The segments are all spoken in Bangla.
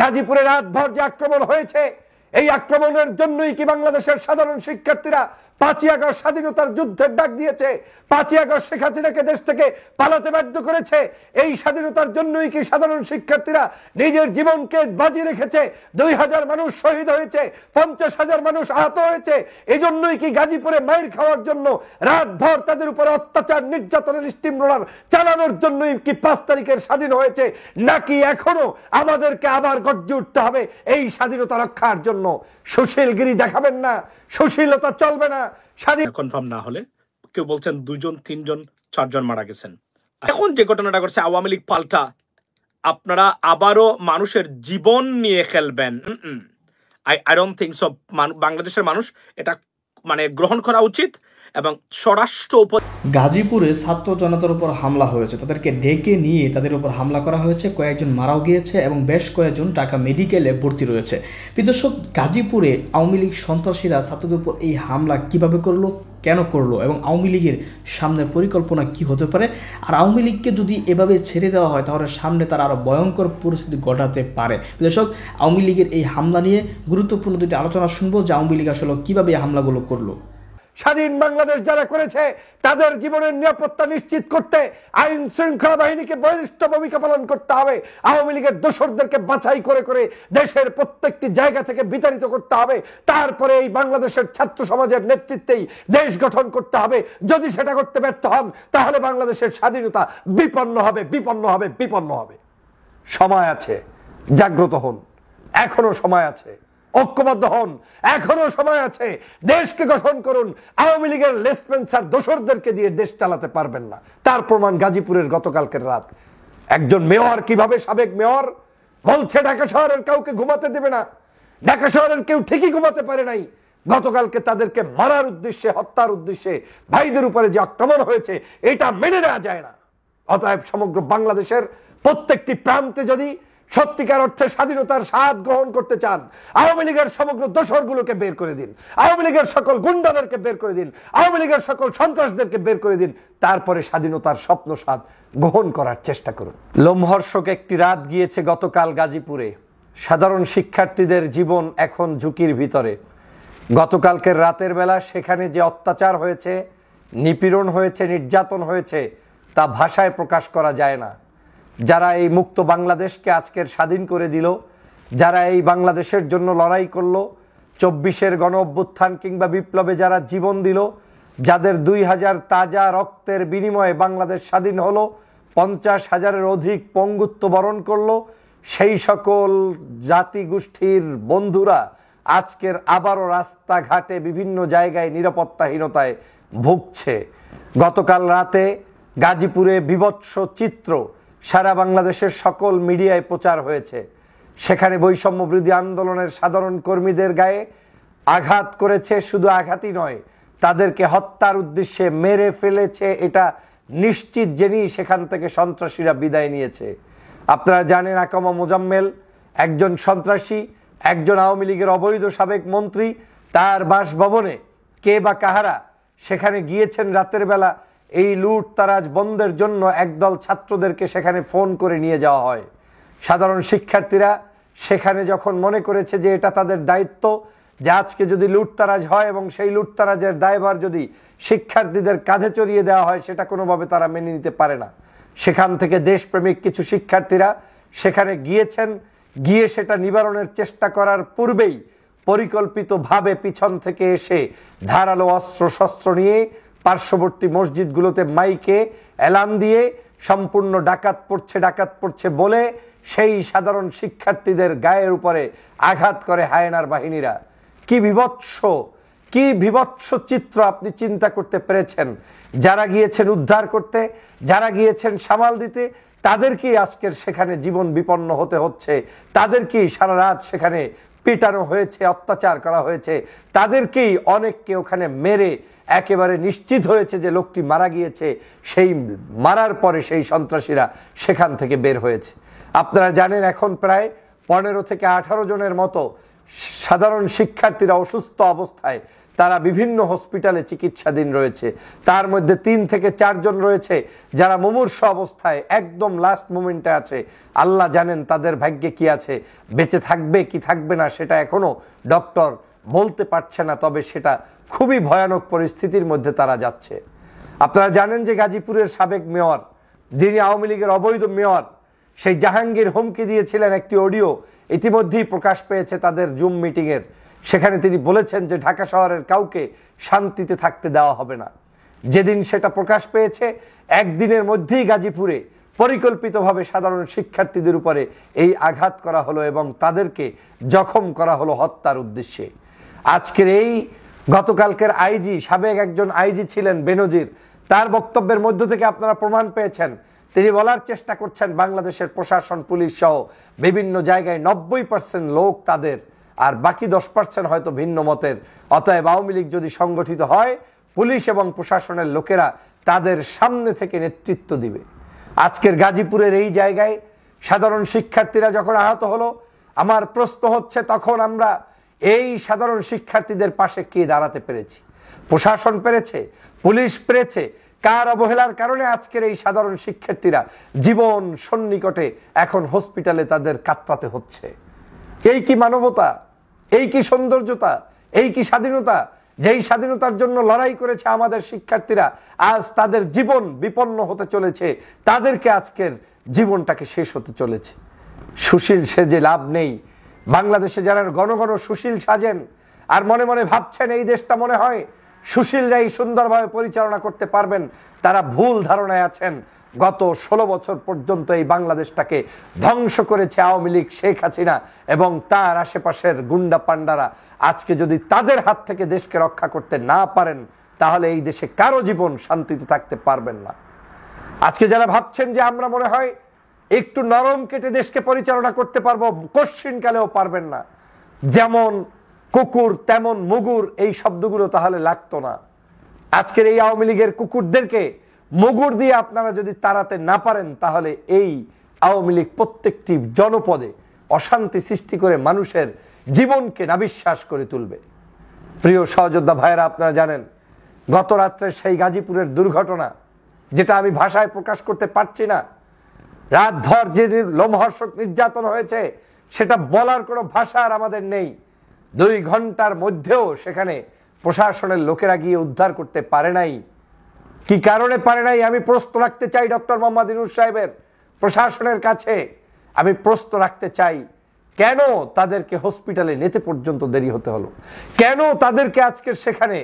গাজীপুরে রাতভর যে আক্রমণ হয়েছে, এই আক্রমণের জন্যই কি বাংলাদেশের সাধারণ শিক্ষার্থীরা 5ই আগস্ট স্বাধীনতার যুদ্ধের ডাক দিয়েছে? 5ই আগস্ট শেখ হাসিনাকে দেশ থেকে পালাতে বাধ্য করেছে? এই স্বাধীনতার জন্যই কি সাধারণ শিক্ষার্থীরা নিজের জীবনকে বাজি রেখেছে? 2000 মানুষ শহীদ হয়েছে, 50,000 মানুষ আহত হয়েছে। এই জন্যই কি গাজীপুরে মাইর খাওয়ার জন্য, রাতভর তাদের উপরে অত্যাচার নির্যাতনের স্টিম রোলার চালানোর জন্যই কি 5 তারিখের স্বাধীন হয়েছে? নাকি এখনো আমাদেরকে আবার গর্জে উঠতে হবে এই স্বাধীনতা রক্ষার জন্য? সুশীলগিরি দেখাবেন না, সুশীলতা চলবে না। কনফার্ম না হলে কেউ বলছেন 2 জন 3 জন 4 জন মারা গেছেন। এখন যে ঘটনাটা ঘটছে, আওয়ামী লীগ পাল্টা, আপনারা আবারও মানুষের জীবন নিয়ে খেলবেন? I don't think so. বাংলাদেশের মানুষ এটা মানে গ্রহণ করা উচিত। এবং স্বরাষ্ট্র গাজীপুরে ছাত্র জনতার উপর হামলা হয়েছে, তাদেরকে ডেকে নিয়ে তাদের উপর হামলা করা হয়েছে, কয়েকজন মারাও গিয়েছে এবং বেশ কয়েকজন ঢাকা মেডিকেলে ভর্তি রয়েছে। দর্শক, গাজীপুরে আওয়ামী লীগ সন্ত্রাসীরা ছাত্রদের উপর এই হামলা কিভাবে করলো, কেন করলো এবং আওয়ামী লীগের সামনে পরিকল্পনা কি হতে পারে? আর আওয়ামী লীগকে যদি এভাবে ছেড়ে দেওয়া হয় তাহলে সামনে তারা আরও ভয়ঙ্কর পরিস্থিতি ঘটাতে পারে। দর্শক, আওয়ামী লীগের এই হামলা নিয়ে গুরুত্বপূর্ণ দুটি আলোচনা শুনবো যে আওয়ামী লীগ আসলে কীভাবে এই হামলাগুলো করলো। স্বাধীন বাংলাদেশ যারা করেছে তাদের জীবনের নিরাপত্তা নিশ্চিত করতে আইন শৃঙ্খলা বাহিনীকে বলিষ্ঠ ভূমিকা পালন করতে হবে। আওয়ামী লীগের দোসরদেরকে বাছাই করে করে দেশের প্রত্যেকটি জায়গা থেকে বিতাড়িত করতে হবে। তারপরে এই বাংলাদেশের ছাত্র সমাজের নেতৃত্বেই দেশ গঠন করতে হবে। যদি সেটা করতে ব্যর্থ হন তাহলে বাংলাদেশের স্বাধীনতা বিপন্ন হবে, বিপন্ন হবে, বিপন্ন হবে। সময় আছে, জাগ্রত হন, এখনো সময় আছে। ঐক্যবদ্ধ হন, এখনো সময় আছে। দেশকে গঠন করুন। আওয়ামী লীগের লেসপেন্সার দোসরদেরকে দিয়ে দেশ চালাতে পারবেন না। তার প্রমাণ গাজীপুরের গতকালকের রাত। একজন মেয়র কিভাবে, সাবেক মেয়র বলছে ঢাকা শহরের কাউকে ঘুমাতে দেবে না। ঢাকা শহরের কেউ ঠিকই ঘুমাতে পারে নাই। গতকালকে তাদেরকে মারার উদ্দেশ্যে, হত্যার উদ্দেশ্যে ভাইদের উপরে যে আক্রমণ হয়েছে, এটা মেনে নেওয়া যায় না। অতএব সমগ্র বাংলাদেশের প্রত্যেকটি প্রান্তে যদি সত্যিকার অর্থে স্বাধীনতার স্বাদ গ্রহণ করতে চান, আওয়ামী লীগের সমগ্র দোসরগুলোকে বের করে দিন, আওয়ামী লীগের সকল গুন্ডাদেরকে বের করে দিন, আওয়ামী লীগের সকল সন্ত্রাসদেরকে বের করে দিন। তারপরে স্বাধীনতার স্বপ্ন স্বাদ গ্রহণ করার চেষ্টা করুন। লোমহর্ষক একটি রাত গিয়েছে গতকাল গাজীপুরে। সাধারণ শিক্ষার্থীদের জীবন এখন ঝুঁকির ভিতরে। গতকালকের রাতের বেলা সেখানে যে অত্যাচার হয়েছে, নিপীড়ন হয়েছে, নির্যাতন হয়েছে, তা ভাষায় প্রকাশ করা যায় না। যারা এই মুক্ত বাংলাদেশকে আজকের স্বাধীন করে দিল, যারা এই বাংলাদেশের জন্য লড়াই করলো, 24-এর গণ অভ্যুত্থান কিংবা বিপ্লবে যারা জীবন দিল, যাদের 2000 তাজা রক্তের বিনিময়ে বাংলাদেশ স্বাধীন হলো, 50,000-এর অধিক পঙ্গুত্ব বরণ করলো, সেই সকল জাতিগোষ্ঠীর বন্ধুরা আজকের আবারও রাস্তাঘাটে বিভিন্ন জায়গায় নিরাপত্তাহীনতায় ভুগছে। গতকাল রাতে গাজীপুরে বিভৎস চিত্র সারা বাংলাদেশের সকল মিডিয়ায় প্রচার হয়েছে। সেখানে বৈষম্য বিরোধী আন্দোলনের সাধারণ কর্মীদের গায়ে আঘাত করেছে, শুধু আঘাতই নয়, তাদেরকে হত্যার উদ্দেশ্যে মেরে ফেলেছে। এটা নিশ্চিত জেনেই সেখান থেকে সন্ত্রাসীরা বিদায় নিয়েছে। আপনারা জানেন, আকামা মোজাম্মেল একজন সন্ত্রাসী, একজন আওয়ামী লীগের অবৈধ সাবেক মন্ত্রী। তার বাসভবনে কে বা কাহারা সেখানে গিয়েছেন রাতের বেলা এই লুটতারাজ বন্ধের জন্য একদল ছাত্রদেরকে সেখানে ফোন করে নিয়ে যাওয়া হয়। সাধারণ শিক্ষার্থীরা সেখানে যখন মনে করেছে যে এটা তাদের দায়িত্ব, যে আজকে যদি লুটতারাজ হয় এবং সেই লুটতারাজের দায়ভার যদি শিক্ষার্থীদের কাঁধে চড়িয়ে দেওয়া হয়, সেটা কোনোভাবে তারা মেনে নিতে পারে না। সেখান থেকে দেশপ্রেমিক কিছু শিক্ষার্থীরা সেখানে গিয়েছেন, গিয়ে সেটা নিবারণের চেষ্টা করার পূর্বেই পরিকল্পিতভাবে পিছন থেকে এসে ধারালো অস্ত্র শস্ত্র নিয়ে পার্শ্ববর্তী মসজিদগুলোতে মাইকে এলান দিয়ে সম্পূর্ণ ডাকাত পড়ছে, ডাকাত পড়ছে বলে সেই সাধারণ শিক্ষার্থীদের গায়ের উপরে আঘাত করে হায়নার বাহিনীরা। কি বিভৎস চিত্র আপনি চিন্তা করতে পেরেছেন? যারা গিয়েছেন উদ্ধার করতে, যারা গিয়েছেন সামাল দিতে, তাদেরকেই আজকের সেখানে জীবন বিপন্ন হতে হচ্ছে। তাদেরকেই সারা রাত সেখানে পিটানো হয়েছে, অত্যাচার করা হয়েছে। তাদেরকেই অনেককে ওখানে মেরে একেবারে নিশ্চিত হয়েছে যে লোকটি মারা গিয়েছে। সেই মারার পরে সেই সন্ত্রাসীরা সেখান থেকে বের হয়েছে। আপনারা জানেন, এখন প্রায় 15 থেকে 18 জনের মতো সাধারণ শিক্ষার্থীরা অসুস্থ অবস্থায় তারা বিভিন্ন হসপিটালে চিকিৎসাধীন রয়েছে। তার মধ্যে 3 থেকে 4 জন রয়েছে যারা মুমূর্ষু অবস্থায় একদম লাস্ট মোমেন্টে আছে। আল্লাহ জানেন তাদের ভাগ্যে কি আছে, বেঁচে থাকবে কি থাকবে না সেটা এখনো ডক্টর বলতে পারছে না, তবে সেটা খুবই ভয়ানক পরিস্থিতির মধ্যে তারা যাচ্ছে। আপনারা জানেন যে গাজীপুরের সাবেক মেয়র, যিনি আওয়ামী লীগের অবৈধ মেয়র, সেই জাহাঙ্গীর হুমকি দিয়েছিলেন, একটি অডিও ইতিমধ্যেই প্রকাশ পেয়েছে তাদের জুম মিটিংয়ের। সেখানে তিনি বলেছেন যে ঢাকা শহরের কাউকে শান্তিতে থাকতে দেওয়া হবে না। যেদিন সেটা প্রকাশ পেয়েছে একদিনের মধ্যেই গাজীপুরে পরিকল্পিতভাবে সাধারণ শিক্ষার্থীদের উপরে এই আঘাত করা হলো এবং তাদেরকে জখম করা হলো হত্যার উদ্দেশ্যে। আজকের এই গতকালকের আইজি, সাবেক একজন আইজি ছিলেন বেনজির, তার বক্তব্যের মধ্য থেকে আপনারা প্রমাণ পেয়েছেন। তিনি বলার চেষ্টা করছেন বাংলাদেশের প্রশাসন, পুলিশ সহ বিভিন্ন জায়গায় 90% লোক তাদের, আর বাকি 10% হয়তো ভিন্ন মতের। অতএব আওয়ামী লীগ যদি সংগঠিত হয়, পুলিশ এবং প্রশাসনের লোকেরা তাদের সামনে থেকে নেতৃত্ব দিবে। আজকের গাজীপুরের এই জায়গায় সাধারণ শিক্ষার্থীরা যখন আহত হলো, আমার প্রশ্ন হচ্ছে তখন আমরা এই সাধারণ শিক্ষার্থীদের পাশে কে দাঁড়াতে পেরেছি? প্রশাসন পেরেছে? পুলিশ পেরেছে? কার অবহেলার কারণে আজকের এই সাধারণ শিক্ষার্থীরা জীবন সন্নিকটে এখন হসপিটালে তাদের কাতরাতে হচ্ছে? এই কি মানবতা? এই কি সৌন্দর্যতা? এই কি স্বাধীনতা? যেই স্বাধীনতার জন্য লড়াই করেছে আমাদের শিক্ষার্থীরা, আজ তাদের জীবন বিপন্ন হতে চলেছে, তাদেরকে আজকের জীবনটাকে শেষ হতে চলেছে। সুশীল সেজে লাভ নেই। বাংলাদেশে যারা ঘন ঘন সুশীল সাজেন আর মনে মনে ভাবছেন এই দেশটা মনে হয় সুশীলরাই সুন্দরভাবে পরিচালনা করতে পারবেন, তারা ভুল ধারণায় আছেন। গত 16 বছর পর্যন্ত এই বাংলাদেশটাকে ধ্বংস করেছে আওয়ামী লীগ, শেখ হাসিনা এবং তার আশেপাশের গুন্ডা পান্ডারা। আজকে যদি তাদের হাত থেকে দেশকে রক্ষা করতে না পারেন, তাহলে এই দেশে কারো জীবন শান্তিতে থাকতে পারবেন না। আজকে যারা ভাবছেন যে আমরা মনে হয় একটু নরম কেটে দেশকে পরিচালনা করতে পারবো, কোশ্চিনকালেও পারবেন না। যেমন কুকুর তেমন মুগুর, এই শব্দগুলো তাহলে লাগতো না। আজকের এই আওয়ামী লীগের কুকুরদেরকে মুগুর দিয়ে আপনারা যদি তাড়াতে না পারেন, তাহলে এই আওয়ামী লীগ প্রত্যেকটি জনপদে অশান্তি সৃষ্টি করে মানুষের জীবনকে নাবিশ্বাস করে তুলবে। প্রিয় সহযোদ্ধা ভাইয়েরা, আপনারা জানেন গত রাত্রে সেই গাজীপুরের দুর্ঘটনা, যেটা আমি ভাষায় প্রকাশ করতে পারছি না, রাতভর যে লোমহর্ষক নির্যাতন হয়েছে সেটা বলার কোনো ভাষা আর আমাদের নেই। 2 ঘন্টার মধ্যেও সেখানে প্রশাসনের লোকেরা গিয়ে উদ্ধার করতে পারে নাই। কি কারণে পারে নাই? আমি প্রশ্ন রাখতে চাই ডক্টর মোহাম্মদ ইউনূস সাহেবের প্রশাসনের কাছে। আমি প্রশ্ন রাখতে চাই, কেন তাদেরকে হসপিটালে নিতে পর্যন্ত দেরি হতে হলো? কেন তাদেরকে আজকে সেখানে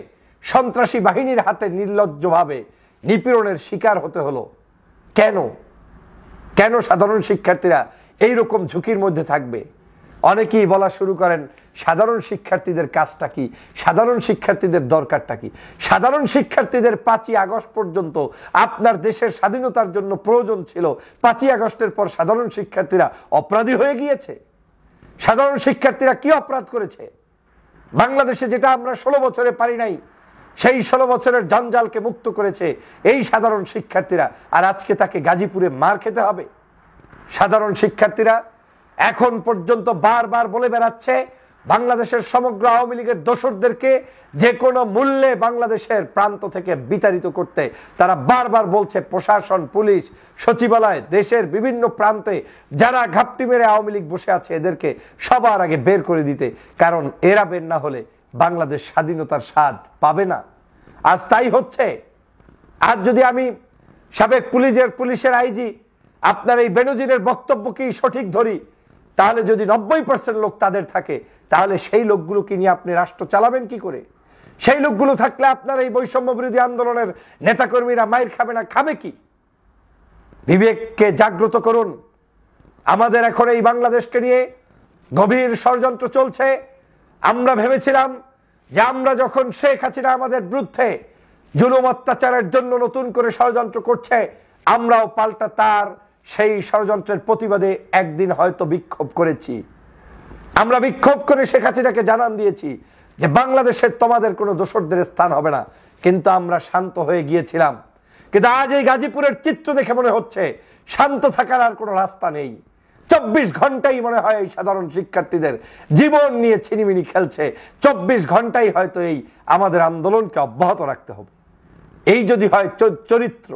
সন্ত্রাসী বাহিনীর হাতে নির্লজ্জভাবে নিপীড়নের শিকার হতে হলো? কেন কেন সাধারণ শিক্ষার্থীরা এইরকম ঝুঁকির মধ্যে থাকবে? অনেকেই বলা শুরু করেন সাধারণ শিক্ষার্থীদের কাজটা কি, সাধারণ শিক্ষার্থীদের দরকারটা কি? সাধারণ শিক্ষার্থীদের 5ই আগস্ট পর্যন্ত আপনার দেশের স্বাধীনতার জন্য প্রয়োজন ছিল। 5ই আগস্টের পর সাধারণ শিক্ষার্থীরা অপরাধী হয়ে গিয়েছে। সাধারণ শিক্ষার্থীরা কি অপরাধ করেছে? বাংলাদেশে যেটা আমরা 16 বছরে পারি নাই, সেই 16 বছরের জঞ্জালকে মুক্ত করেছে এই সাধারণ শিক্ষার্থীরা, আর আজকে তাকে গাজীপুরে মার খেতে হবে? সাধারণ শিক্ষার্থীরা এখন পর্যন্ত বারবার বলে বেড়াচ্ছে বাংলাদেশের সমগ্র আওয়ামী লীগের দোসরদেরকে যে কোনো মূল্যে বাংলাদেশের প্রান্ত থেকে বিতাড়িত করতে। তারা বারবার বলছে প্রশাসন, পুলিশ, সচিবালয়, দেশের বিভিন্ন প্রান্তে যারা ঘাপটি মেরে আওয়ামী লীগ বসে আছে এদেরকে সবার আগে বের করে দিতে, কারণ এরা বের না হলে বাংলাদেশ স্বাধীনতার স্বাদ পাবে না। আজ তাই হচ্ছে। আজ যদি আমি সাবেক পুলিশের আইজি আপনার এই বেনজিরের বক্তব্যকেই সঠিক ধরি, তাহলে যদি 90% লোক তাদের থাকে, তাহলে সেই লোকগুলোকে নিয়ে আপনি রাষ্ট্র চালাবেন কি করে? সেই লোকগুলো থাকলে আপনার এই বৈষম্য বিরোধী আন্দোলনের নেতাকর্মীরা মাইর খাবে না, খাবে কি? বিবেককে জাগ্রত করুন। আমাদের এখন এই বাংলাদেশকে নিয়ে গভীর ষড়যন্ত্র চলছে। আমরা ভেবেছিলাম যে আমরা যখন শেখ হাসিনা আমাদের বিরুদ্ধে জুলুম অত্যাচারের জন্য নতুন করে ষড়যন্ত্র করছে, আমরাও পাল্টা তার সেই ষড়যন্ত্রের প্রতিবাদে একদিন হয়তো বিক্ষোভ করেছি। আমরা বিক্ষোভ করে শেখ হাসিনাকে জানান দিয়েছি যে বাংলাদেশের তোমাদের কোনো দোসরদের স্থান হবে না, কিন্তু আমরা শান্ত হয়ে গিয়েছিলাম। কিন্তু আজ এই গাজীপুরের চিত্র দেখে মনে হচ্ছে শান্ত থাকার আর কোনো রাস্তা নেই। 24 ঘন্টাই মনে হয় এই সাধারণ শিক্ষার্থীদের জীবন নিয়ে ছিনিমিনি খেলছে। 24 ঘন্টাই হয়তো এই আমাদের আন্দোলনকে অব্যাহত রাখতে হবে। এই যদি হয় চরিত্র,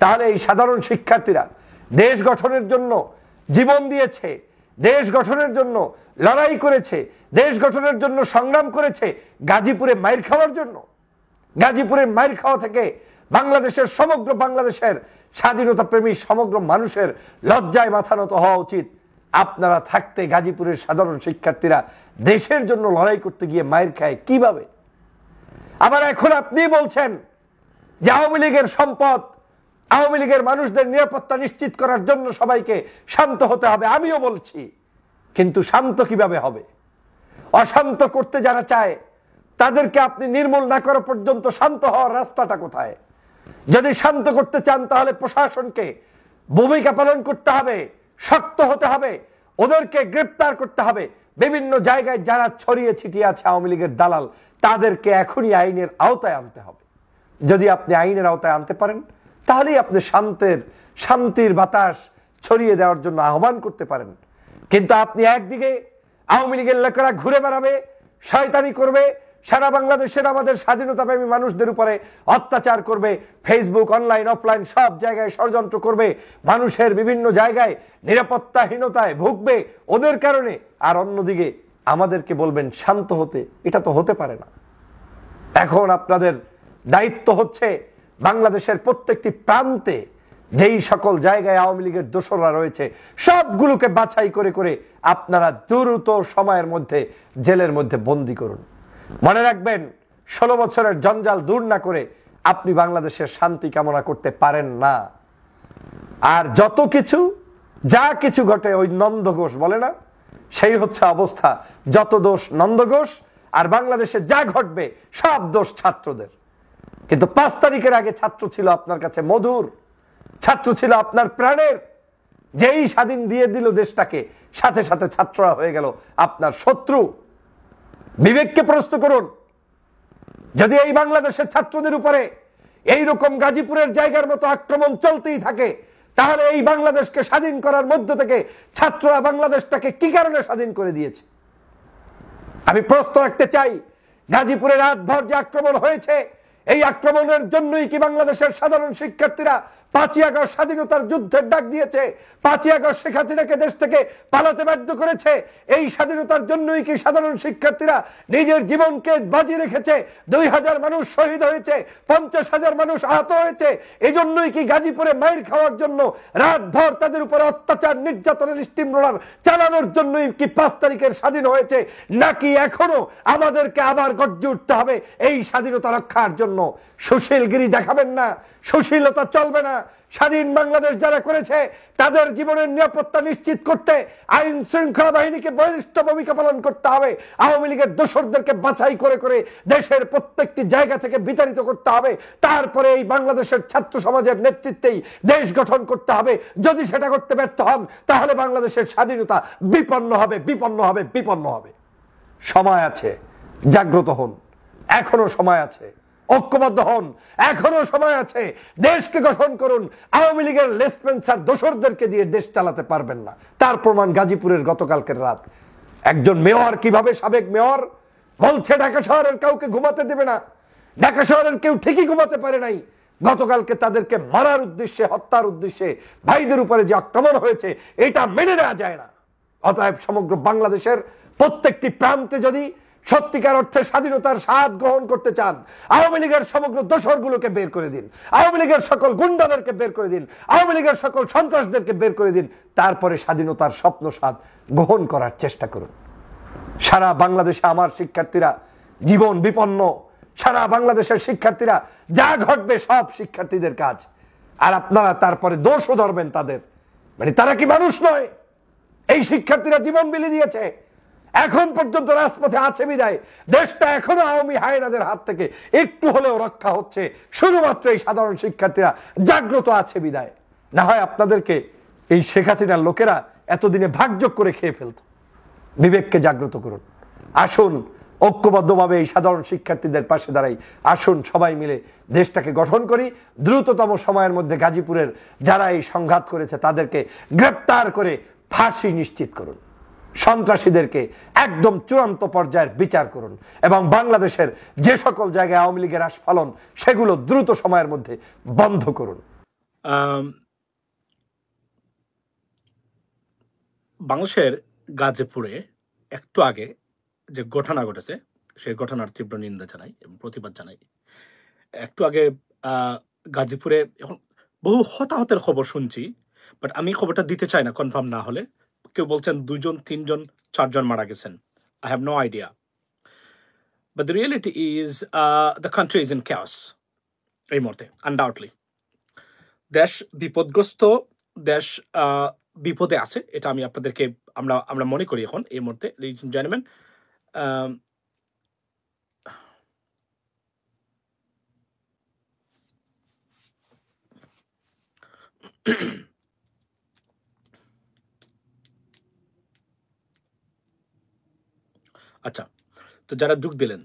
তাহলে এই সাধারণ শিক্ষার্থীরা দেশ গঠনের জন্য জীবন দিয়েছে, দেশ গঠনের জন্য লড়াই করেছে, দেশ গঠনের জন্য সংগ্রাম করেছে গাজীপুরে মাইর খাওয়ার জন্য। গাজীপুরের মাইর খাওয়া থেকে বাংলাদেশের সমগ্র বাংলাদেশের স্বাধীনতা প্রেমী সমগ্র মানুষের লজ্জায় মাথা নত হওয়া উচিত। আপনারা থাকতে গাজীপুরের সাধারণ শিক্ষার্থীরা দেশের জন্য লড়াই করতে গিয়ে মাইর খায় কিভাবে? আবার এখন আপনি বলছেন যে আওয়ামী লীগের সম্পদ, আওয়ামী লীগের মানুষদের নিরাপত্তা নিশ্চিত করার জন্য সবাইকে শান্ত হতে হবে। আমিও বলছি, কিন্তু শান্ত কিভাবে হবে? অশান্ত করতে যারা চায় তাদেরকে আপনি নির্মূল না করা পর্যন্ত শান্ত হওয়ার রাস্তাটা কোথায়? যদি শান্ত করতে চান তাহলে প্রশাসনকে ভূমিকা পালন করতে হবে, শক্ত হতে হবে, ওদেরকে গ্রেপ্তার করতে হবে। বিভিন্ন জায়গায় যারা ছড়িয়ে ছিটিয়ে আছে আওয়ামী লীগের দালাল, তাদেরকে এখনই আইনের আওতায় আনতে হবে। যদি আপনি আইনের আওতায় আনতে পারেন তাহলেই আপনি শান্তির বাতাস ছড়িয়ে দেওয়ার জন্য আহ্বান করতে পারেন। কিন্তু আপনি একদিকে আওয়ামী লীগের লোকেরা ঘুরে বেড়াবে, শয়তানি করবে, সারা বাংলাদেশের আমাদের স্বাধীনতাপ্রেমী মানুষদের উপরে অত্যাচার করবে, ফেসবুক অনলাইন অফলাইন সব জায়গায় ষড়যন্ত্র করবে, মানুষের বিভিন্ন জায়গায় নিরাপত্তাহীনতায় ভুগবে ওদের কারণে, আর অন্যদিকে আমাদেরকে বলবেন শান্ত হতে। এটা তো হতে পারে না। এখন আপনাদের দায়িত্ব হচ্ছে বাংলাদেশের প্রত্যেকটি প্রান্তে যেই সকল জায়গায় আওয়ামী লীগের দোসররা রয়েছে সবগুলোকে বাছাই করে করে আপনারা দ্রুত সময়ের মধ্যে জেলের মধ্যে বন্দী করুন। মনে রাখবেন, 16 বছরের জঞ্জাল দূর না করে আপনি বাংলাদেশের শান্তি কামনা করতে পারেন না। আর যা কিছু ঘটে ওই নন্দ ঘোষ বলে না, সেই হচ্ছে অবস্থা। যত দোষ নন্দ ঘোষ, আর বাংলাদেশে যা ঘটবে সব দোষ ছাত্রদের। কিন্তু 5 তারিখের আগে ছাত্র ছিল আপনার কাছে মধুর, ছাত্র ছিল আপনার প্রাণের। যেই স্বাধীন দিয়ে দিল দেশটাকে, সাথে সাথে ছাত্ররা হয়ে গেল আপনার শত্রু। বিবেককে প্রশ্ন করুন। যদি এই বাংলাদেশের ছাত্রদের উপরে এইরকম গাজীপুরের জায়গার মতো আক্রমণ চলতেই থাকে, তাহলে এই বাংলাদেশকে স্বাধীন করার মধ্য থেকে ছাত্ররা বাংলাদেশটাকে কি কারণে স্বাধীন করে দিয়েছে? আমি প্রশ্ন রাখতে চাই, গাজীপুরে রাতভর যে আক্রমণ হয়েছে, এই আক্রমণের জন্যই কি বাংলাদেশের সাধারণ শিক্ষার্থীরা 5ই আগস্ট স্বাধীনতার যুদ্ধের ডাক দিয়েছে? 5ই আগস্ট শেখ হাসিনাকে দেশ থেকে পালাতে বাধ্য করেছে? এই স্বাধীনতার জন্যই কি সাধারণ শিক্ষার্থীরা নিজের জীবনকে বাজি রেখেছে? 2000 মানুষ শহীদ হয়েছে, 50,000 মানুষ আহত হয়েছে। এই জন্যই কি গাজীপুরে মাইর খাওয়ার জন্য, রাতভর তাদের উপরে অত্যাচার নির্যাতনের স্টিম রোলার চালানোর জন্যই কি 5 তারিখের স্বাধীন হয়েছে? নাকি এখনো আমাদেরকে আবার গর্জে উঠতে হবে এই স্বাধীনতা রক্ষার জন্য? সুশীলগিরি দেখাবেন না, সুশীলতা চলবে না। স্বাধীন বাংলাদেশ যারা করেছে তাদের জীবনের নিরাপত্তা নিশ্চিত করতে আইন শৃঙ্খলা বাহিনীকে বলিষ্ঠ ভূমিকা পালন করতে হবে। আওয়ামী লীগের দোসরদেরকে বাছাই করে করে দেশের প্রত্যেকটি জায়গা থেকে বিতাড়িত করতে হবে। তারপরে এই বাংলাদেশের ছাত্র সমাজের নেতৃত্বেই দেশ গঠন করতে হবে। যদি সেটা করতে ব্যর্থ হন তাহলে বাংলাদেশের স্বাধীনতা বিপন্ন হবে। সময় আছে, জাগ্রত হন, এখনো সময় আছে। ঐক্যবদ্ধ হন, এখনো সময় আছে। দেশকে গঠন করুন। আওয়ামী লীগের লেসপেন্সার দোসরদেরকে দিয়ে দেশ চালাতে পারবেন না। তার প্রমাণ গাজীপুরের গতকালকের রাত। একজন মেয়র কিভাবে, সাবেক মেয়র বলছে ঢাকা শহরের কাউকে ঘুমাতে দেবে না। ঢাকা শহরের কেউ ঠিকই ঘুমাতে পারে নাই। গতকালকে তাদেরকে মারার উদ্দেশ্যে, হত্যার উদ্দেশ্যে ভাইদের উপরে যে আক্রমণ হয়েছে, এটা মেনে নেওয়া যায় না। অতএব সমগ্র বাংলাদেশের প্রত্যেকটি প্রান্তে যদি সত্যিকার অর্থে স্বাধীনতার স্বাদ গ্রহণ করতে চান, আওয়ামী লীগের সমগ্র দোসরগুলোকে বের করে দিন, আওয়ামী লীগের সকল গুন্ডাদেরকে বের করে দিন, আওয়ামী লীগের সকল সন্ত্রাসদেরকে বের করে দিন। তারপরে স্বাধীনতার স্বপ্ন স্বাদ গ্রহণ করার চেষ্টা করুন। সারা বাংলাদেশে আমার শিক্ষার্থীরা জীবন বিপন্ন। সারা বাংলাদেশের শিক্ষার্থীরা, যা ঘটবে সব শিক্ষার্থীদের কাজ। আর আপনারা তারপরে দোষও ধরবেন তাদের। মানে তারা কি মানুষ নয়? এই শিক্ষার্থীরা জীবন বিলি দিয়েছে, এখন পর্যন্ত রাজপথে আছে বিদায় দেশটা এখনো আওয়ামী হায়নাদের হাত থেকে একটু হলেও রক্ষা হচ্ছে শুধুমাত্র এই সাধারণ শিক্ষার্থীরা জাগ্রত আছে বিদায়। না হয় আপনাদেরকে এই শেখ হাসিনার লোকেরা এতদিনে ভাগযোগ করে খেয়ে ফেলত। বিবেককে জাগ্রত করুন। আসুন ঐক্যবদ্ধভাবে এই সাধারণ শিক্ষার্থীদের পাশে দাঁড়াই। আসুন সবাই মিলে দেশটাকে গঠন করি। দ্রুততম সময়ের মধ্যে গাজীপুরের যারা এই সংঘাত করেছে তাদেরকে গ্রেপ্তার করে ফাঁসি নিশ্চিত করুন, সন্ত্রাসীদেরকে একদম চূড়ান্ত পর্যায়ের বিচার করুন এবং বাংলাদেশের যে সকল জায়গায় আওয়ামী লীগের আস্ফালন সেগুলো দ্রুত সময়ের মধ্যে বন্ধ করুন। বাংলাদেশের গাজীপুরে একটু আগে যে ঘটনা ঘটেছে সেই ঘটনার তীব্র নিন্দা জানাই এবং প্রতিবাদ জানাই। একটু আগে গাজীপুরে এখন বহু হতাহতের খবর শুনছি, বাট আমি খবরটা দিতে চাই না কনফার্ম না হলে। কেউ বলছেন 2 জন 3 জন 4 জন মারা গেছেন। I have no idea. But the reality is the country is in chaos এই মুহূর্তে, undoubtedly. দেশ বিপদগ্রস্ত, দেশ বিপদে আছে, এটা আমি আপনাদেরকে আমরা মনে করি এখন এই মুহূর্তে। ladies and gentlemen, আচ্ছা, তো যারা যোগ দিলেন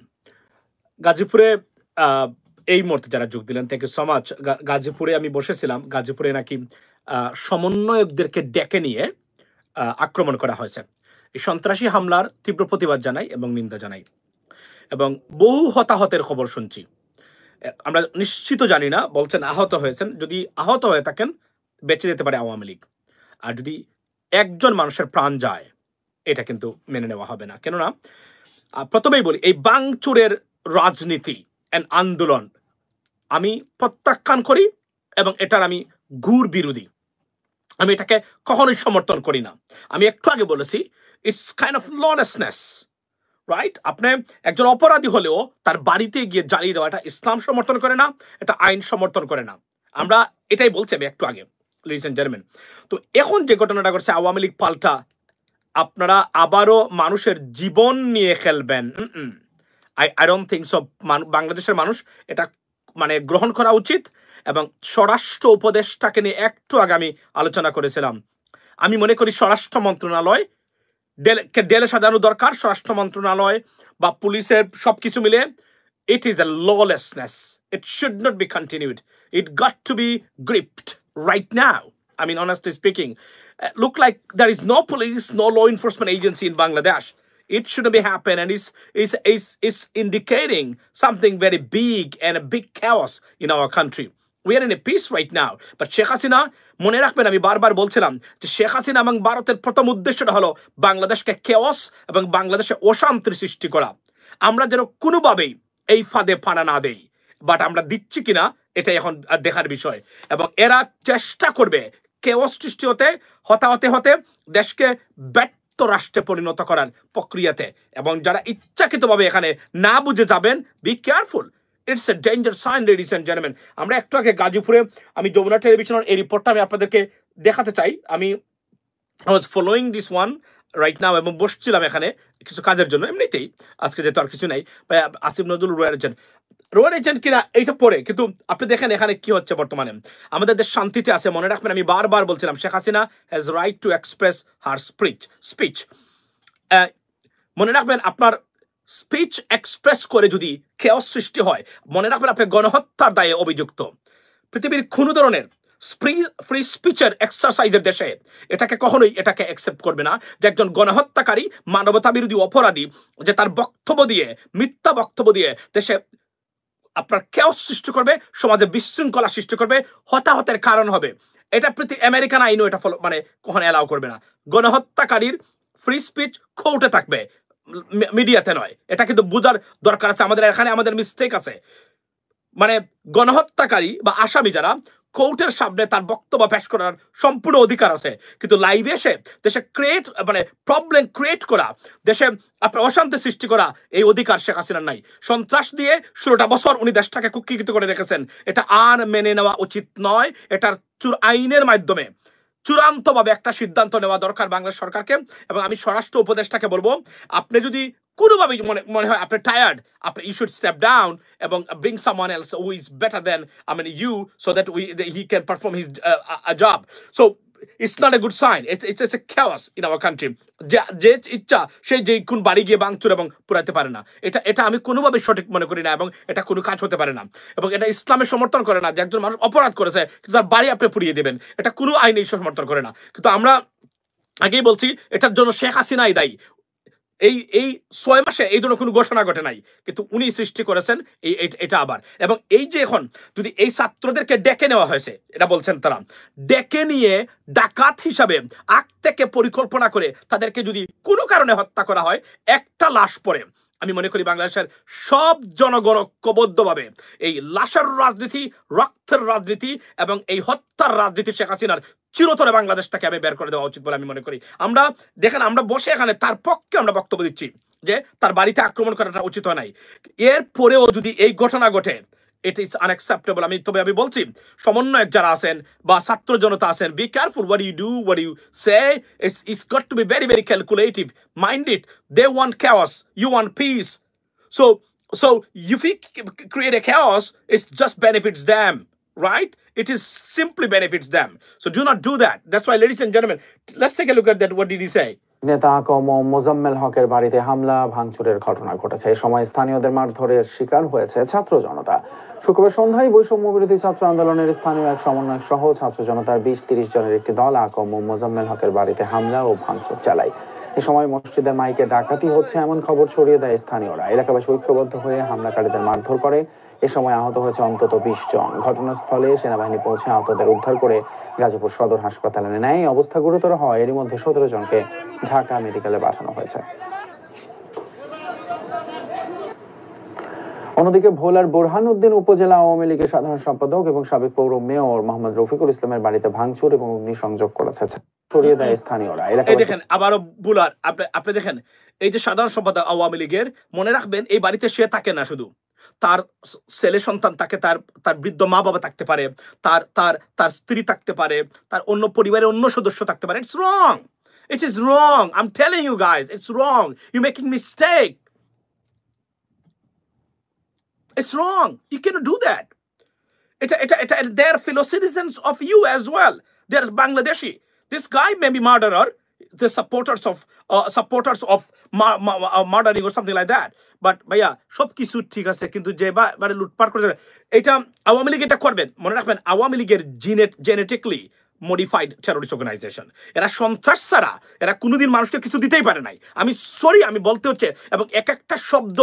গাজীপুরে এই মুহূর্তে যারা যোগ দিলেন, থ্যাংক ইউ সো মাচ। গাজীপুরে আমি বসেছিলাম, গাজীপুরে নাকি সমন্বয়কদেরকে ডেকে নিয়ে আক্রমণ করা হয়েছে। এই সন্ত্রাসী হামলার তীব্র প্রতিবাদ জানাই এবং নিন্দা জানাই এবং বহু হতাহতের খবর শুনছি। আমরা নিশ্চিত জানি না, বলছেন আহত হয়েছেন। যদি আহত হয়ে থাকেন বেঁচে যেতে পারে আওয়ামী লীগ, আর যদি একজন মানুষের প্রাণ যায় এটা কিন্তু মেনে নেওয়া হবে না। কেননা প্রথমেই বলি, এই বাংচুরের রাজনীতি এন্ড আন্দোলন আমি প্রত্যাখ্যান করি এবং এটার আমি ঘুর বিরোধী। আমি এটাকে কখনোই সমর্থন করি না। আমি একটু আগে বলেছি it's kind of lawlessness, right? আপনি একজন অপরাধী হলেও তার বাড়িতে গিয়ে জ্বালিয়ে দেওয়া, এটা ইসলাম সমর্থন করে না, এটা আইন সমর্থন করে না। আমরা এটাই বলছি আমি একটু আগে, লিডস এন্ড জেন্টলম্যান। তো এখন যে ঘটনাটা ঘটছে, আওয়ামী লীগ পাল্টা, আপনারা আবারও মানুষের জীবন নিয়ে খেলবেন, আই ডোন্ট থিংক সো। বাংলাদেশের মানুষ এটা মানে গ্রহণ করা উচিত। এবং স্বরাষ্ট্র উপদেষ্টাকে নিয়ে একটু আগে আমি আলোচনা করেছিলাম। আমি মনে করি স্বরাষ্ট্র মন্ত্রণালয় ডেলে সাজানো দরকার, স্বরাষ্ট্র মন্ত্রণালয় বা পুলিশের সবকিছু মিলে। It is a lawlessness, it should not be continued, it got to be gripped right now. I mean, honestly speaking, look like there is no police, no law enforcement agency in Bangladesh. It shouldn't be happen, and is indicating something very big and a big chaos in our country. We are in a peace right now, but Sheikh Hasina, মনে রাখবেন আমি বারবার বলছিলাম যে শেখ হাসিনা এবং ভারতের প্রথম উদ্দেশ্যটা হলো বাংলাদেশকে chaos এবং বাংলাদেশে অশান্তি সৃষ্টি করা। আমরা যেন কোনোভাবেই এই ফাঁদে ফানা না দেই, বাট আমরা দিচ্ছি কিনা এটাই এখন দেখার বিষয়। এবং এরা চেষ্টা করবে কেওয়াস সৃষ্টি হতে হতে দেশকে ব্যর্থ রাষ্ট্রে পরিণত করার প্রক্রিয়াতে। এবং যারা ইচ্ছাকৃতভাবে এখানে না বুঝে যাবেন, be careful, it's a danger sign, ladies and gentleman. আমরা একটু আগে গাজীপুরে, আমি যমুনা টেলিভিশনের এই রিপোর্টটা আমি আপনাদেরকে দেখাতে চাই। আমি I was following this one right now এবং বসছিলাম এখানে কিছু কাজের জন্য, এমনিতেই আজকে যেহেতু আর কিছু নাই। আসিফ নজরুল রোয়ার এজেন্ট কিনা এইটা পড়ে, কিন্তু আপনি দেখেন এখানে কি হচ্ছে বর্তমানে। আমাদের দেশ শান্তিতে আছে, মনে রাখবেন আমি বারবার বলছিলাম Sheikh Hasina has right to express her speech. মনে রাখবেন আপনার স্পিচ এক্সপ্রেস করে যদি কেওস সৃষ্টি হয়, মনে রাখবেন আপনি গণহত্যার দায়ে অভিযুক্ত। পৃথিবীর কোনো ধরনের ফ্রি স্পিচের এক্সারসাইজের দেশে এটাকে কখনোই এটাকে অ্যাকসেপ্ট করবে না যে একজন গণহত্যাকারী, মানবতা বিরোধী অপরাধী, যে তার বক্তব্য দিয়ে, মিথ্যা বক্তব্য দিয়ে দেশে আপনার কেওস সৃষ্টি করবে, সমাজে বিশৃঙ্খলা সৃষ্টি করবে, হতাহতের কারণ হবে। এটা আমেরিকান আইনও এটা মানে কখনো অ্যালাউ করবে না। গণহত্যাকারীর ফ্রি স্পিচ কোর্টে থাকবে, মিডিয়াতে নয়। এটা কিন্তু বোঝার দরকার আছে আমাদের। এখানে আমাদের মিস্টেক আছে। মানে গণহত্যাকারী বা আসামি যারা, কোর্টের সামনে তার বক্তব্য পেশ করার সম্পূর্ণ অধিকার আছে, কিন্তু লাইভে এসে দেশে প্রবলেম ক্রিয়েট করা, দেশে আপনার অশান্তি সৃষ্টি করা, এই অধিকার শেখ হাসিনার নাই। সন্ত্রাস দিয়ে 16টা বছর উনি দেশটাকে কুক্ষিগত করে রেখেছেন, এটা আর মেনে নেওয়া উচিত নয়। এটার আইনের মাধ্যমে চূড়ান্তভাবে একটা সিদ্ধান্ত নেওয়া দরকার বাংলাদেশ সরকারকে। এবং আমি স্বরাষ্ট্র উপদেষ্টাকে বলবো, আপনি যদি কোনোভাবেই মনে হয় আপনি টায়ার্ড, আপনি ইউ শুড স্টেপ ডাউন এবং bring someone else who is better than you, so that he can perform his job. So it's not a good sign. It's a chaos in our country. যে ইচ্ছা সে যে কোন বাড়ি গিয়ে ভাঙচুর এবং পুরাতে পারে না। এটা আমি কোনোভাবে সঠিক মনে করি না এবং এটা কোনো কাজ হতে পারে না। এবং এটা ইসলামের সমর্থন করে না যে একজন মানুষ অপরাধ করেছে কিন্তু তার বাড়ি আপনি পুড়িয়ে দেবেন, এটা কোনো আইনেই সমর্থন করে না। কিন্তু আমরা আগেই বলছি এটার জন্য শেখ হাসিনাই দায়ী। এই 6 মাসে এই ধরনের কোনো ঘটনা ঘটে নাই, কিন্তু উনি সৃষ্টি করেছেন এটা আবার। এবং এই যে এখন যদি এই ছাত্রদেরকে ডেকে নেওয়া হয়েছে, এটা বলছেন তারা, ডেকে নিয়ে ডাকাত হিসাবে আগ থেকে পরিকল্পনা করে তাদেরকে যদি কোনো কারণে হত্যা করা হয়, একটা লাশ পড়ে, আমি মনে করি বাংলাদেশের সব জনগণ ঐক্যবদ্ধভাবে এই লাশের রাজনীতি, রক্তের রাজনীতি এবং এই হত্যার রাজনীতি শেখ হাসিনার চিরতরে বাংলাদেশটাকে আমি বের করে দেওয়া উচিত বলে আমি মনে করি। আমরা দেখেন, আমরা বসে এখানে তার পক্ষে আমরা বক্তব্য দিচ্ছি যে তার বাড়িতে আক্রমণ করাটা উচিত হয় নাই, এরপরেও যদি এই ঘটনা ঘটে, it is unacceptable। আমি বলছি সমন্বয়ক যারা আছেন বা ছাত্র জনতা আছেন, be careful what you do, what you say. It's got to be very, very calculative. Mind it, they want chaos, you want peace. So if we create a chaos, it just benefits them, right? It is simply benefits them. So do not do that. That's why, ladies and gentlemen, let's take a look at that. What did he say? নেতা আকম মোজাম্মেল হকের বাড়িতে হামলা ভাঙচুরের ঘটনা ঘটেছে। এই সময় স্থানীয়দের মারধরের শিকার হয়েছে ছাত্র জনতা। শুক্রবার সন্ধ্যায় বৈষম্য বিরোধী ছাত্র আন্দোলনের স্থানীয় এক সমন্বয়ক সহ ছাত্র জনতার 20-30 জনের একটি দল আকম মোজাম্মেল হকের বাড়িতে হামলা ও ভাঙচুর চালায়। এ সময় মসজিদের মাইকে ডাকাতি হচ্ছে এমন খবর ছড়িয়ে দেয় স্থানীয়রা। এলাকাবাসী ঐক্যবদ্ধ হয়ে হামলাকারীদের মারধর করে। এ সময় আহত হয়েছে অন্তত 20 জন। ঘটনাস্থলে সেনাবাহিনী পৌঁছে আহতদের উদ্ধার করে গাজীপুর সদর হাসপাতালে নেয়। অবস্থা গুরুতর হয়, এরই মধ্যে 17 জনকে ঢাকা মেডিকেলে পাঠানো হয়েছে। অন্যদিকে ভোলার বোরহানউদ্দিন উপজেলা আওয়ামী লীগের সাধারণ সম্পাদক এবং সাবেক পৌর মেয়র মোহাম্মদ রফিকুল ইসলামের বাড়িতে ভাঙচুর এবং অগ্নিসংযোগ করেছে ছড়িয়ে দেয় স্থানীয়রা। এই দেখেন আবারও বুলার, আপনি দেখেন এই যে সাধারণ সম্পাদক আওয়ামী লীগের, মনে রাখবেন এই বাড়িতে সে থাকে না, শুধু তার ছেলে সন্তান থাকে, তার বৃদ্ধ মা বাবা থাকতে পারে, তার স্ত্রী থাকতে পারে, তার অন্য পরিবারের অন্য সদস্য থাকতে পারে। It's wrong, it is wrong, I am telling you guys, it's wrong, you making mistake, it's wrong, you can't do that. they are fellow citizens of you as well. They are Bangladeshi. This guy may be murderer, the supporters of murdering or something like that. But ভাইয়া সবকিছু ঠিক আছে, কিন্তু যে বারে লুটপাট করেছে, এটা আওয়ামী লীগ এটা করবেন, মনে রাখবেন আওয়ামী লীগের জেনেটিকলি মডিফাইড টেররিস্ট অর্গানাইজেশন। এরা সন্ত্রাস ছাড়া এরা কোনোদিন মানুষকে কিছু দিতেই পারে নাই। আমি বলতে হচ্ছে, এবং এক একটা শব্দ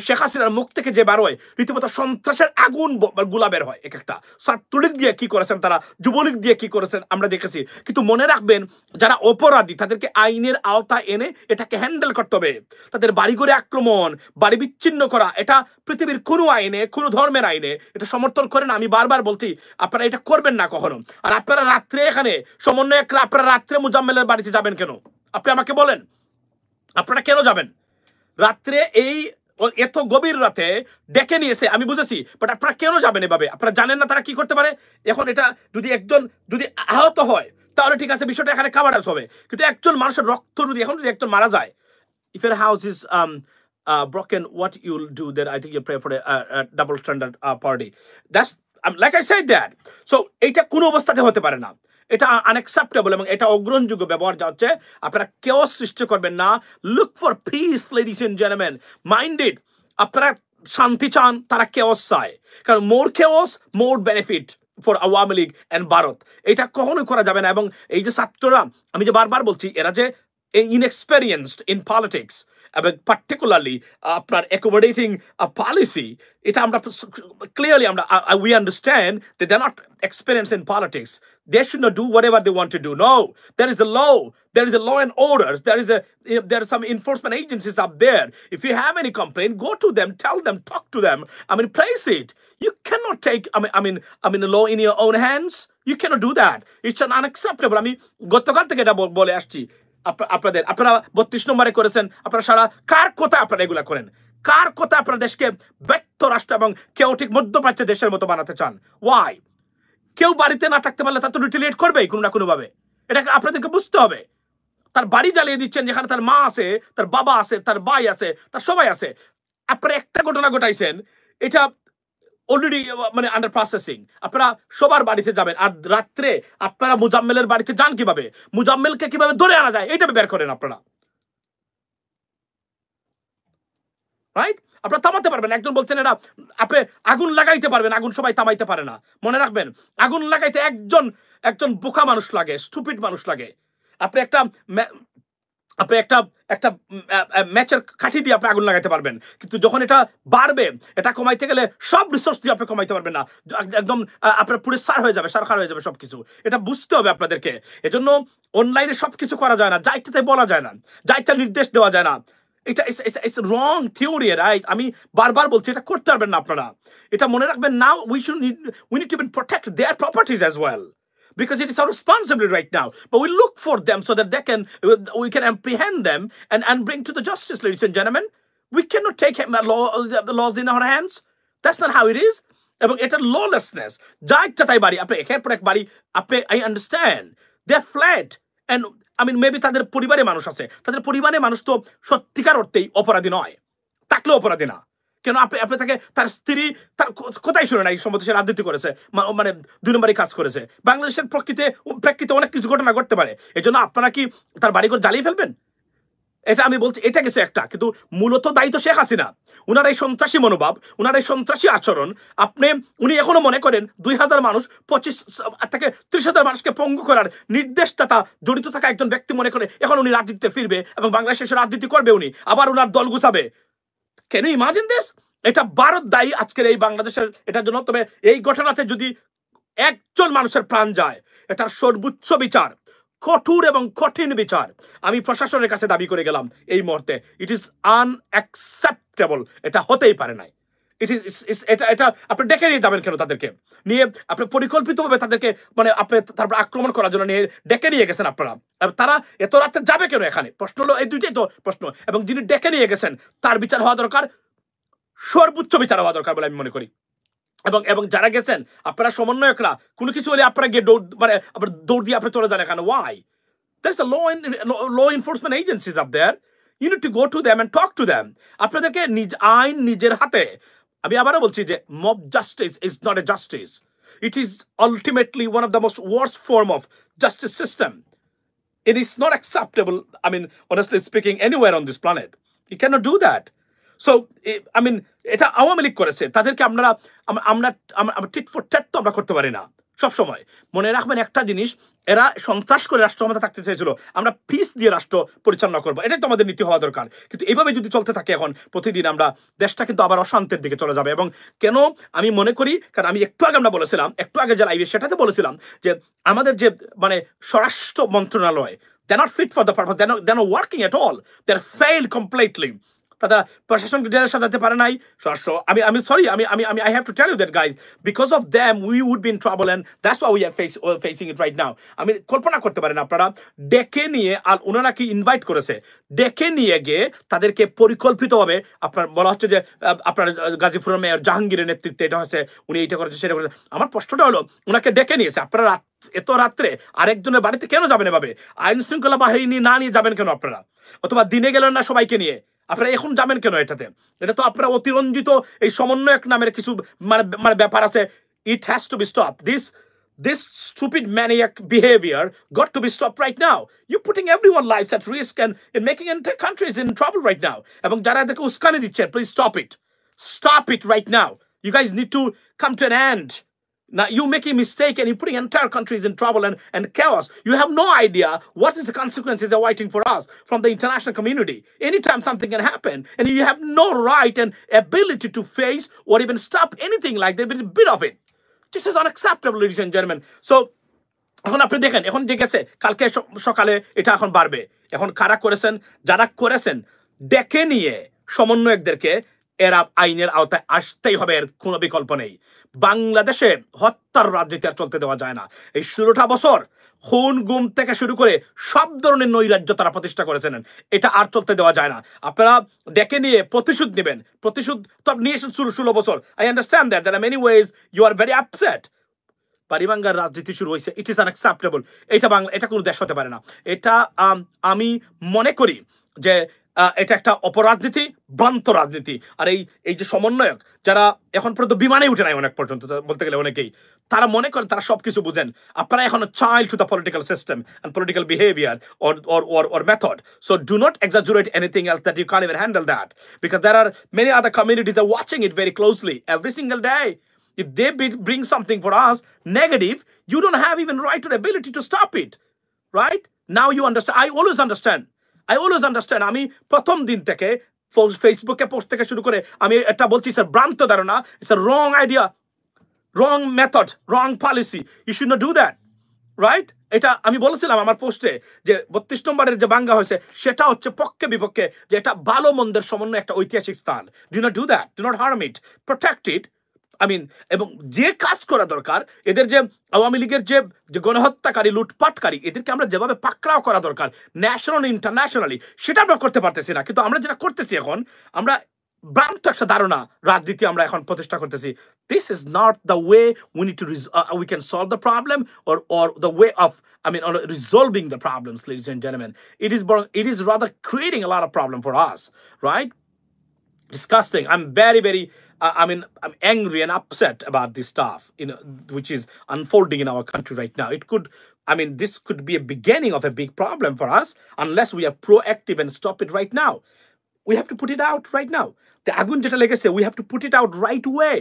শেখ হাসিনার মুখ থেকে যে বার হয় রীতিমতো সন্ত্রাসের আগুন গুলা বের হয়। এক একটা ছাত্রলীগ দিয়ে কি করেছেন তারা, যুবলীগ দিয়ে কি করেছেন আমরা দেখেছি। কিন্তু মনে রাখবেন যারা অপরাধী তাদেরকে আইনের আওতায় এনে এটাকে হ্যান্ডেল করতে হবে। তাদের বাড়িঘরে আক্রমণ, বাড়ি বিচ্ছিন্ন করা, এটা পৃথিবীর কোনো আইনে, কোনো ধর্মের আইনে এটা সমর্থন করে না। আমি বারবার বলছি আপনারা এটা করবেন না কখনো। আর আপনারা রাত্রে এখানে সমন্বয়করা আপনারা রাত্রে মুজাম্মেলের বাড়িতে যাবেন কেন? আপনি আমাকে বলেন, আপনারা কেন যাবেন রাত্রে? এই এত গভীর রাতে ডেকে নিয়েছে আমি বুঝেছি, বাট আপনারা কেন যাবেন এভাবে? আপনারা জানেন না তারা কি করতে পারে? এখন এটা যদি একজন যদি আহত হয় তাহলে ঠিক আছে, বিষয়টা এখানে কাভারেজ হবে, কিন্তু একজন মানুষের রক্ত যদি একজন মারা যায়, if your house is broken, what you'll do then? I think you pray for a double standard party. That's like I said that. So এটা কোনো অবস্থাতে হতে পারে না, এটা আনএক্সেপ্টেবল এবং এটা অগ্রহণযোগ্য ব্যবহার যা হচ্ছে। আপনারা কেউ সৃষ্টি করবেন না। Look for piece ladies and gentleman, minded. আপনারা শান্তি চান, তারা কেওস চায়, কারণ মোর chaos more benefit for Awami League and Bharat. এটা কখনোই করা যাবে না। এবং এই যে ছাত্ররা, আমি যে বারবার বলছি এরা যে inexperienced in politics, এবং particularly আপনার accommodating a policy, এটা আমরা clearly we understand that they're not experienced in politics. They should not do whatever they want to do. No, there is a law, there is a law and orders, there are some enforcement agencies up there. If you have any complaint, go to them, tell them, talk to them. place it. You cannot take the law in your own hands. You cannot do that. It's an unacceptable. আমি গতকাল থেকে এটা বলে আসছি আপনারা 32 নম্বরে করেছেন, আপনারা সারা কার কথা আপনারা এগুলা করেন? কার কথা আপনারা দেশকে ব্যর্থ রাষ্ট্র এবং কেওটিক মধ্যপ্রাচ্য দেশের মতো বানাতে চান? ওয়াই? কেউ বাড়িতে না থাকতে পারলে তার তো রিটেলিয়েট করবেই কোনো না কোনো ভাবে। এটাকে আপনাদেরকে বুঝতে হবে। তার বাড়ি জ্বালিয়ে দিচ্ছেন যেখানে তার মা আছে, তার বাবা আছে, তার ভাই আছে, তার সবাই আছে। আপনারা একটা ঘটনা ঘটাইছেন, এটা অলরেডি আন্ডার প্রসেসিং। আপনারা সবার বাড়িতে যাবেন, আর রাত্রে আপনারা মুজাম্মেলের বাড়িতে যান কিভাবে, মুজাম্মেলকে কিভাবে ধরে আনা যায় এটা বের করেন আপনারা, রাইট? আপনারা থামাতে পারবেন। একজন বলছেন এটা আপনি আগুন লাগাইতে পারবেন, আগুন সবাই থামাইতে পারে না। মনে রাখবেন আগুন লাগাইতে একজন বোকা মানুষ লাগে, স্টুপিড মানুষ লাগে, আপনি একটা আপনি একটা একটা ম্যাচের কাঠি দিয়ে আপনি আগুন লাগাইতে পারবেন, কিন্তু যখন এটা বাড়বে, এটা কমাইতে গেলে সব রিসোর্স দিয়ে আপনি কমাইতে পারবেন না, একদম আপনার পুরো সার হয়ে যাবে, সারখার হয়ে যাবে সবকিছু। এটা বুঝতে হবে আপনাদেরকে। এজন্য অনলাইনে সবকিছু করা যায় না, যা ইচ্ছাতে বলা যায় না, যা ইচ্ছা নির্দেশ দেওয়া যায় না। এটা ইটস রং থিওরি, রাইট? আমি বারবার বলছি এটা করতে পারবেন না আপনারা। এটা মনে রাখবেন, now we need to protect their properties as well, because it is our responsibility right now. But we look for them so that we can apprehend them and bring to the justice, ladies and gentlemen. We cannot take the laws in our hands. That's not how it is. এবং এটা lawlessness, যা ইচ্ছা তাই বাড়ি, আপনি একের পর এক বাড়ি, আপনি, I understand they are flat, and I mean maybe তাদের পরিবারে মানুষ আছে, তাদের পরিবারে মানুষ তো সত্যিকার অর্থেই অপরাধী নয়, থাকলেও অপরাধী না। কেন আপনি তাকে, তার স্ত্রী তার কোথায় শুনে নাই সম্ভবত সে রাজনীতি করেছে, মানে 2 নম্বরই কাজ করেছে। বাংলাদেশের প্রেক্ষিতে অনেক কিছু ঘটনা ঘটতে পারে, এই জন্য আপনারা কি তার বাড়িঘর জ্বালিয়ে ফেলবেন? এটা আমি বলছি, এটা কিছু একটা, কিন্তু মূলত দায়িত্ব শেখ হাসিনা। উনার এই সন্ত্রাসী মনোভাব, উনার এই সন্ত্রাসী আচরণ, উনি এখনো মনে করেন 2000 মানুষ 25 থেকে 30,000 মানুষকে পঙ্গু করার নির্দেশদাতা জড়িত থাকা একজন ব্যক্তি মনে করে এখন উনি রাজনীতিতে ফিরবে এবং বাংলাদেশে রাজনীতি করবে, উনি আবার উনার দল গুছাবে। Can you imagine this? এটা ভারত দায়ী আজকের এই বাংলাদেশের এটার জন্য। তবে এই ঘটনাতে যদি একজন মানুষের প্রাণ যায়, এটার সর্বোচ্চ বিচার, কঠোর এবং কঠিন বিচার আমি প্রশাসনের কাছে দাবি করে গেলাম এই মুহূর্তে। ইট ইজ আনঅ্যাকসেপ্টেবল, এটা হতেই পারে নাই। এটা আপনি ডেকে নিয়ে যাবেন কেন? তাদেরকে নিয়ে আপনি পরিকল্পিতভাবে তাদেরকে, মানে আপনি তারপর আক্রমণ করার জন্য নিয়ে ডেকে নিয়ে গেছেন আপনারা। তারা এত রাতে যাবে কেন এখানে? প্রশ্ন হলো এই দুইটাই তো প্রশ্ন। এবং যিনি ডেকে নিয়ে গেছেন তার বিচার হওয়া দরকার, সর্বোচ্চ বিচার হওয়া দরকার বলে আমি মনে করি। এবং যারা গেছেন আপনারা সমন্বয়করা, কোনো কিছু হলে আপনারা গিয়ে দৌড় দিয়ে আপনি চলে যান এখানে। Why? There's a law enforcement agencies up there. You need to go to them and talk to them. আপনাদেরকে আইন নিজের হাতে। আমি আবারও বলছি যে mob justice is not a justice. It is ultimately one of the most worst form of justice system. It is not acceptable, I mean, honestly speaking, anywhere on this planet. You cannot do that. So, I mean, এটা আওয়ামী লীগ করেছে, তাদেরকে আমরা টিট ফর ট্যাট তো আমরা করতে পারি না সবসময়। মনে রাখবেন একটা জিনিস, এরা সন্ত্রাস করে রাষ্ট্র ক্ষমতা থাকতে চেয়েছিল, আমরা পিস দিয়ে রাষ্ট্র পরিচালনা করবো, এটাই তো আমাদের নীতি হওয়া দরকার। কিন্তু এইভাবে যদি চলতে থাকে এখন প্রতিদিন, আমরা দেশটা কিন্তু আবার অশান্তির দিকে চলে যাবে। এবং কেন আমি মনে করি, কারণ আমি একটু আগে আমরা বলেছিলাম, একটু আগে যে লাইভে সেটাতে বলেছিলাম যে আমাদের যে মানে স্বরাষ্ট্র মন্ত্রণালয়, they're not fit for the purpose, they're not working at all, they're failed completely. তারা প্রশাসনকে জেলে সাজাতে পারে নাই। আমি sorry, I have to tell you that, guys, because of them we would be in trouble, and that's why we are facing it right now. আমি কল্পনা করতে পারেন আপনারা, ডেকে নিয়ে, আর ওনারা কি ইনভাইট করেছে, ডেকে নিয়ে গিয়ে তাদেরকে পরিকল্পিতভাবে, আপনার বলা হচ্ছে যে আপনার গাজীপুরের মেয়র জাহাঙ্গীরের নেতৃত্বে এটা হয়েছে, উনি এইটা করেছে সেটা করেছে। আমার প্রশ্নটা হলো, ওনাকে ডেকে নিয়েছে, আপনারা এত রাত্রে আরেকজনের বাড়িতে কেন যাবেন? এভাবে আইন শৃঙ্খলা বাহিনী না নিয়ে যাবেন কেন আপনারা? অথবা দিনে গেলেন না সবাইকে নিয়ে, আপনারা এখন যাবেন কেন এটাতে? এটা তো আপনারা অতিরঞ্জিত এই সমন্বয়ক নামের কিছু মানে ব্যাপার আছে। It has to be stopped. This stupid maniac behavior got to be stopped right now. You're putting everyone's lives at risk and making entire countries in trouble right now. এবং যারা এদেরকে উস্কানি দিচ্ছেন, please stop it. Stop it right now. You guys need to come to an end. Now you're making a mistake and you're putting entire countries in trouble and chaos. You have no idea what is the consequences are waiting for us from the international community. Anytime something can happen, and you have no right and ability to face or even stop anything like that, a bit of it. This is unacceptable, ladies and gentlemen. So, এখন আপনি দেখেন, এখন যে গেছে কালকে সকালে এটা এখন বাড়বে। এখন কারা করেছেন? যারা করেছেন ডেকে নিয়ে সমন্বয়কদেরকে, এরা আইনের আওতায় আসতেই হবে, এর কোনো বিকল্প নেই। বাংলাদেশে হত্যার রাজনীতি আর চলতে দেওয়া যায় না। এই 16টা বছর খুন গুম থেকে শুরু করে সব ধরনের নৈরাজ্য তারা প্রতিষ্ঠা করেছেন, এটা আর চলতে দেওয়া যায় না। আপনারা ডেকে নিয়ে প্রতিশোধ নেবেন, প্রতিশোধ তো নিয়েছেন 16 বছর। I understand that in many ways you are very upset. বাড়িভাঙ্গার রাজনীতি শুরু হয়েছে, ইট ইজ আনঅ্যাকসেপ্টেবল। এটা কোনো দেশ হতে পারে না। এটা আমি মনে করি যে এটা একটা অপরাজনীতি, ভ্রান্ত রাজনীতি। আর এই যে সমন্বয়ক যারা এখন পর্যন্ত বিমানে উঠে নাই, অনেক পর্যন্ত বলতে গেলে অনেকেই, তারা মনে করেন তারা সবকিছু বুঝেন। আপনারা এখন child to the political system and political behavior or method. So do not exaggerate anything else that you can't even handle that, because there are many other communities that are watching it very closely every single day. If they bring something for us negative, you don't have even right or ability to stop it, right? Now you understand. I always understand. আমি প্রথম দিন থেকে ফেসবুকে পোস্ট থেকে শুরু করে আমি এটা বলছি, স্যার ভ্রান্ত ধারণা, it's a wrong idea, wrong method, wrong policy, you should not do that, right? এটা আমি বলেছিলাম আমার পোস্টে যে 32 নম্বরের যে বাঙ্গা হয়েছে সেটা হচ্ছে পক্ষে বিপক্ষে, যে এটা ভালো মন্দের সমন্বয় একটা ঐতিহাসিক স্থান। Do not do that, do not harm it, protect ইট। এবং যে কাজ করা দরকার, এদের যে আওয়ামী লীগের যে গণহত্যাকারী, লুটপাটকারী, এদেরকে আমরা যেভাবে পাকড়াও করা দরকার ন্যাশনাল ইন্টারন্যাশনালি, সেটা আমরা করতে পারতেছি না। কিন্তু আমরা যেটা করতেছি এখন, আমরা ভ্রান্ত একটা ধারণা রাজনীতি আমরা এখন প্রতিষ্ঠা করতেছি। This is not the way we need to we can solve the problem, or the way of resolving the problems, ladies and gentlemen. It is rather creating a lot of problem for us, right? Disgusting. I'm very I'm angry and upset about this stuff, which is unfolding in our country right now. This could be a beginning of a big problem for us unless we are proactive and stop it right now. We have to put it out right now. The agun jeta legese, we have to put it out right away.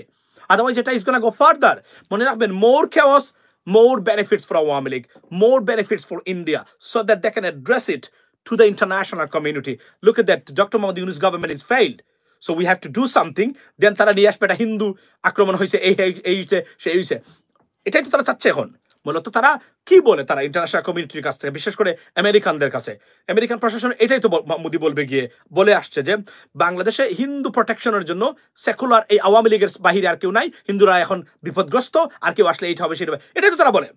Otherwise, it is going to go further. Mone rakhben, more chaos, more benefits for Awami League, more benefits for India, so that they can address it to the international community. Look at that. Dr. Mohammad Yunus government is failed. So we have to do something. Then tara niye asbe eta Hindu akromon hoyse, ei hoyse, সেই হইছে। এটাই তো তারা চাচ্ছে এখন। মূলত তারা কি বলে, তারা ইন্টারন্যাশনাল কমিউনিটির কাছ থেকে, বিশেষ করে আমেরিকানদের কাছে, আমেরিকান প্রশাসন এটাই তো মোদি বলবে গিয়ে বলে আসছে যে বাংলাদেশে হিন্দু প্রোটেকশনের জন্য সেকুলার এই আওয়ামী লীগের বাহিরে আর কেউ নাই, হিন্দুরা এখন বিপদগ্রস্ত, আর কেউ আসলে এইটা হবে সেটা হবে, এটাই তো তারা বলে।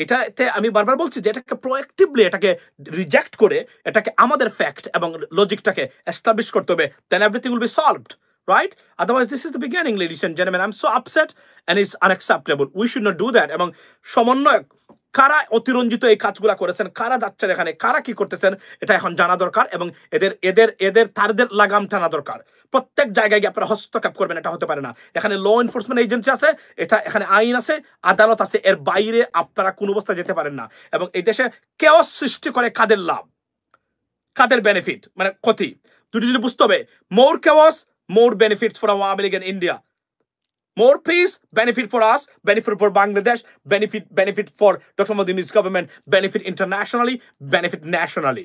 এটাতে আমি বারবার বলছি যে এটাকে প্রোঅ্যাক্টিভলি এটাকে রিজেক্ট করে এটাকে আমাদের ফ্যাক্ট এবং লজিকটাকে এস্টাবলিশ করতে হবে, then everything will be solved, right? Otherwise, this is the beginning, ladies and gentlemen. I'm so upset and it's unacceptable. We should not do that. এবং সমন্বয়ক কারা অতিরঞ্জিত এই কাজগুলা করেছেন, কারা যাচ্ছেন এখানে, কারা কি করতেছেন, এটা এখন জানা দরকার এবং তাদের লাগাম টানা দরকার। প্রত্যেক জায়গায় গিয়ে আপনারা হস্তক্ষেপ করবেন, এটা হতে পারে না। এখানে ল এনফোর্সমেন্ট এজেন্সি আছে, এখানে আইন আছে, আদালত আছে, এর বাইরে আপনারা কোন অবস্থায় যেতে পারেন না। এবং এই দেশে কেওস সৃষ্টি করে কাদের লাভ, কাদের বেনিফিট, মানে ক্ষতি, দুটি যদি বুঝতে হবে। মোর chaos, more benefits for Awami League in India. More peace, benefit for us, benefit for Bangladesh, benefit for Dr. Mohammad Yunus government, benefit internationally, benefit nationally.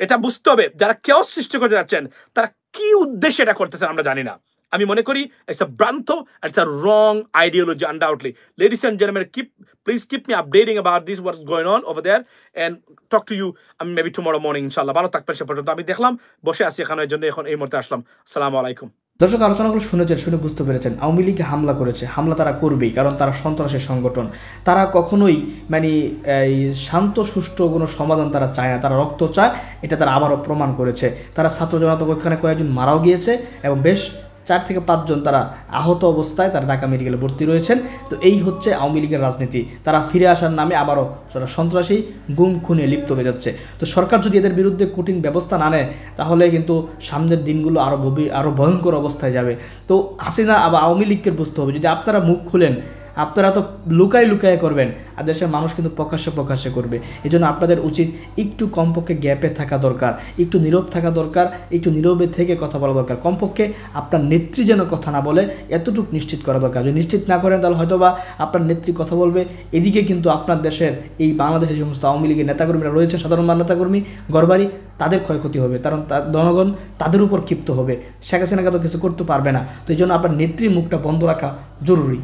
এটা বুঝতে হবে, যারা কেউ সৃষ্টি করতে যাচ্ছেন তারা কি উদ্দেশ্যে এটা করতেছেন আমরা জানি না। আমি মনে করি it's a ভ্রান্ত, it's a wrong ideology undoubtedly. Ladies and gentlemen, please keep me updating about this, what's going on over there, and talk to you maybe tomorrow morning inshallah. ভালো থাকবেন সে পর্যন্ত। আমি দেখলাম বসে আছি এখানে, এই জন্য এখন এই মুহূর্তে আসলাম। আসসালামু আলাইকুম। দর্শক, আলোচনাগুলো শুনে বুঝতে পেরেছেন আওয়ামী লীগ হামলা করেছে, হামলা তারা করবেই, কারণ তারা সন্ত্রাসের সংগঠন। তারা কখনোই এই শান্ত সুষ্ঠু কোনো সমাধান তারা চায় না, তারা রক্ত চায়, এটা তারা আবারও প্রমাণ করেছে। তারা ছাত্র জনতা ওইখানে কয়েকজন মারাও গিয়েছে এবং বেশ 4 থেকে 5 জন তারা আহত অবস্থায় তারা ঢাকা মেডিকেলে ভর্তি রয়েছেন। তো এই হচ্ছে আওয়ামী লীগের রাজনীতি। তারা ফিরে আসার নামে আবারও তারা সন্ত্রাসী গুম খুনে লিপ্ত হয়ে যাচ্ছে। তো সরকার যদি এদের বিরুদ্ধে কঠিন ব্যবস্থা না নেয় তাহলে কিন্তু সামনের দিনগুলো আরও ভয়ঙ্কর অবস্থায় যাবে। তো হাসিনা আবার আওয়ামী লীগকে বুঝতে হবে, যদি আপনারা মুখ খুলেন, আপনারা তো লুকায় করবেন, আর দেশের মানুষ কিন্তু প্রকাশ্যে করবে। এই জন্য আপনাদের উচিত একটু কমপক্ষে গ্যাপে থাকা দরকার, একটু নীরব থাকা দরকার, একটু নীরবে থেকে কথা বলা দরকার। কমপক্ষে আপনার নেত্রী যেন কথা না বলে এতটুকু নিশ্চিত করা দরকার। যদি নিশ্চিত না করেন তাহলে হয়তো বা আপনার নেত্রী কথা বলবে, এদিকে কিন্তু আপনার দেশের এই বাংলাদেশের সমস্ত আওয়ামী লীগের নেতাকর্মীরা রয়েছেন, সাধারণ নেতাকর্মী, ঘরবাড়ি, তাদের ক্ষয়ক্ষতি হবে, কারণ জনগণ তাদের উপর ক্ষিপ্ত হবে। শেখ হাসিনাকে তো কিছু করতে পারবে না। তো এই জন্য আপনার নেত্রীর মুখটা বন্ধ রাখা জরুরি।